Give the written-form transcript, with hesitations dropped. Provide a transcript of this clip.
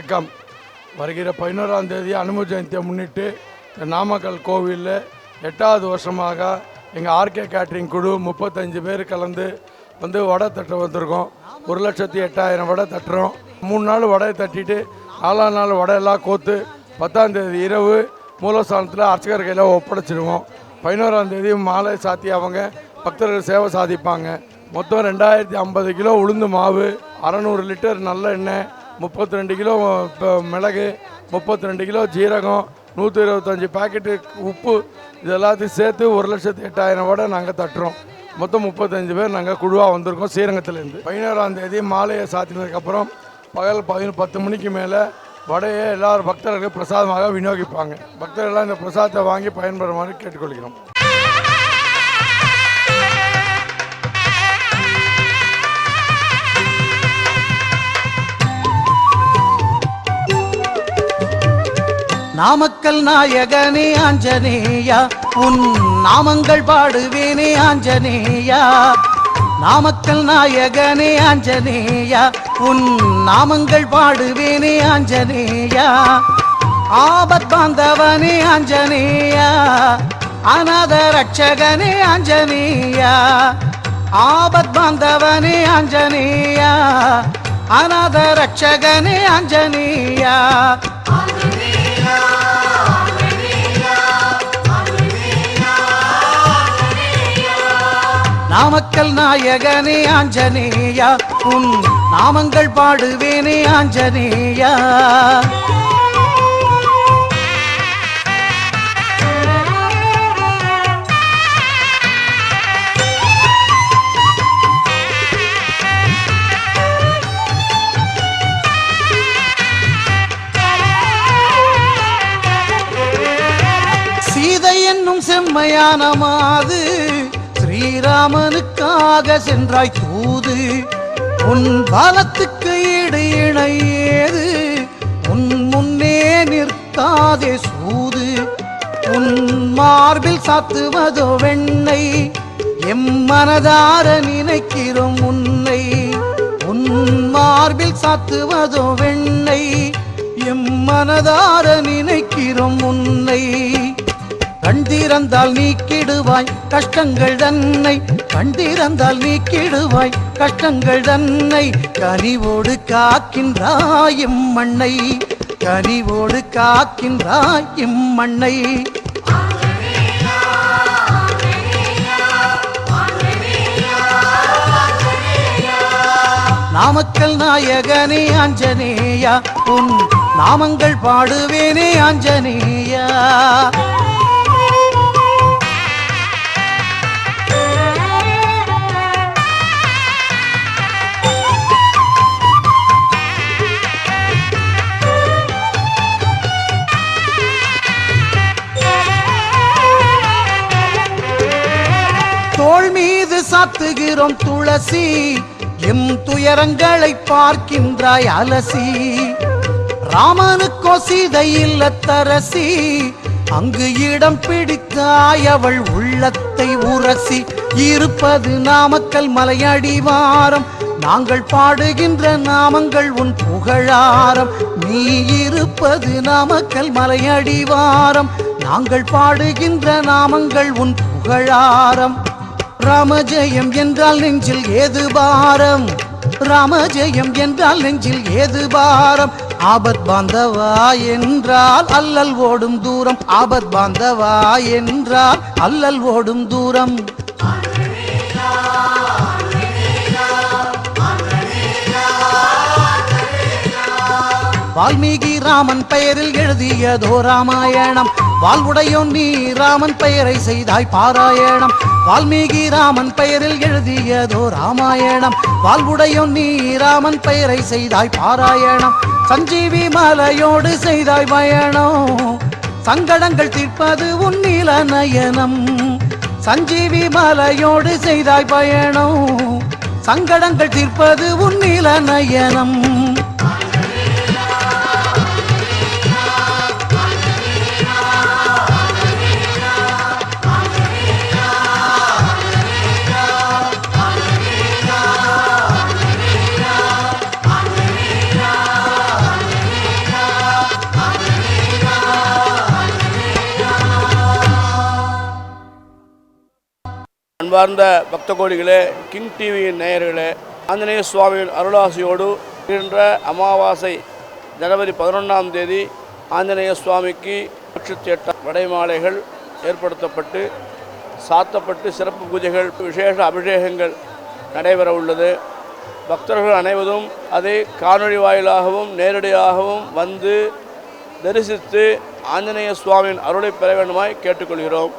வணக்கம். வருகிற 11ஆம் தேதி அனும ஜெயந்தியை முன்னிட்டு நாமக்கல் கோவிலில் 8வது வருஷமாக எங்கள் ஆர்கே கேட்ரிங் குழு 35 பேர் கலந்து வடை தட்ட வந்திருக்கோம். 1,08,000 வடை தட்டுறோம். 3 நாள் வடையை தட்டிட்டு 4ஆம் நாள் வடையெல்லாம் கோத்து 10ஆம் தேதி இரவு மூலஸ்தானத்தில் அர்ச்சகர் கையில் ஒப்படைச்சிடுவோம். 11ஆம் தேதி மாலை சாத்தி அவங்க பக்தர்கள் சேவை சாதிப்பாங்க. மொத்தம் 2050 கிலோ உளுந்து மாவு, 600 லிட்டர் நல்லெண்ணெய், 32 கிலோ மிளகு, 32 கிலோ ஜீரகம், 125 பாக்கெட்டு உப்பு, இது எல்லாத்தையும் சேர்த்து 1,08,000 வடை நாங்கள் தட்டுறோம். மொத்தம் 35 பேர் நாங்கள் குழுவாக வந்திருக்கோம் ஸ்ரீரங்கத்திலேருந்து. 11ஆம் தேதி மாலையை சாத்தினதுக்கப்புறம் பகல் 10 மணிக்கு மேலே வடையை எல்லாரும் பக்தர்களுக்கு பிரசாதமாக விநியோகிப்பாங்க. பக்தர்கள்லாம் இந்த பிரசாதத்தை வாங்கி பயன்பெறுமாறு கேட்டுக்கொள்கிறோம். நாமக்கல் நாயகனே ஆஞ்சநேயா, உன் நாமங்கள் பாடுவேனே ஆஞ்சநேயா. நாமக்கல் நாயகனே ஆஞ்சநேயா, உன் நாமங்கள் பாடுவேனே ஆஞ்சநேயா. ஆபத் பாந்தவனே ஆஞ்சநேயா, அநாத ரட்சகனே ஆஞ்சநேயா. ஆபத் பாந்தவனே ஆஞ்சநேயா, அநாத ரட்சகனே ஆஞ்சநேயா. நாமக்கல் நாயகனே ஆஞ்சநேயா, உன் நாமங்கள் பாடுவேனே ஆஞ்சநேயா. சீதை என்னும் செம்மையான மாது ஸ்ரீராமனுக்காக சென்றாய் தூது. உன் பலத்துக்கு ஈடு இணையேது, உன் முன்னே நிற்காதே சூது. உன் மார்பில் சாத்துவதோ வெண்ணெய், எம் மனதார நினைக்கிறோம் உன்னை. உன் மார்பில் சாத்துவதோ வெண்ணெய், எம் மனதார நினைக்கிறோம் உன்னை. கண் திறந்தால் நீக்கிடுவாய் கஷ்டங்கள் தன்னை, கண் திறந்தால் நீக்கிடுவாய் கஷ்டங்கள் தன்னை. கனிவோடு காக்கின்றாய் இம்மண்ணை, கனிவோடு காக்கின்றாய் இம்மண்ணை. நாமக்கல் நாயகனே ஆஞ்சநேயா, உன் நாமங்கள் பாடுவேனே ஆஞ்சநேயா. தோள் மீது சாத்துகிறோம் துளசி, எம் துயரங்களை பார்க்கின்றாய் அலசி. ராமனுக்கோ சீதை இல்லத்தரசி, அங்கு இடம் பிடித்தாய் அவள் உள்ளத்தை உரசி. இருப்பது நாமக்கல் மலையடிவாரம், நாங்கள் பாடுகின்ற நாமங்கள் உன் புகழாரம். நீ இருப்பது நாமக்கல் மலையடிவாரம், நாங்கள் பாடுகின்ற நாமங்கள் உன் புகழாரம். ராமஜெயம் என்றால் நெஞ்சில் ஏது பாரம், ராமஜெயம் என்றால் நெஞ்சில் ஏது பாரம். ஆபத் பாந்தவா என்றால் அல்லல் ஓடும் தூரம், ஆபத் பாந்தவா என்றால் அல்லல் ஓடும் தூரம். வால்மீகி ராமன் பெயரில் எழுதியதோ ராமாயணம், வாழ்வுடையோன் நீ ராமன் பெயரை செய்தாய் பாராயணம். வால்மீகி ராமன் பெயரில் எழுதியதோ ராமாயணம், வாழ்வுடையோன் நீ ராமன் பெயரை செய்தாய் பாராயணம். சஞ்சீவி மலையோடு செய்தாய் பயணம், சங்கடங்கள் தீர்ப்பது உன் நீல நயனம். சஞ்சீவி மலையோடு செய்தாய் பயணம், சங்கடங்கள் தீர்ப்பது உன் நீல நயனம். அன்பார்ந்த பக்த கோடிகளே, கிங் டிவியின் நேயர்களே, ஆஞ்சநேய சுவாமியின் அருளாசியோடு இன்ற அமாவாசை ஜனவரி 11ஆம் தேதி ஆஞ்சநேய சுவாமிக்கு 108 வடைமாலைகள் ஏற்படுத்தப்பட்டு சாத்தப்பட்டு சிறப்பு பூஜைகள் விசேஷ அபிஷேகங்கள் நடைபெற உள்ளது. பக்தர்கள் அனைவரும் அதை காணொளி வாயிலாகவும் நேரடியாகவும் வந்து தரிசித்து ஆஞ்சநேய சுவாமியின் அருளை பெற வேண்டுமாய் கேட்டுக்கொள்கிறோம்.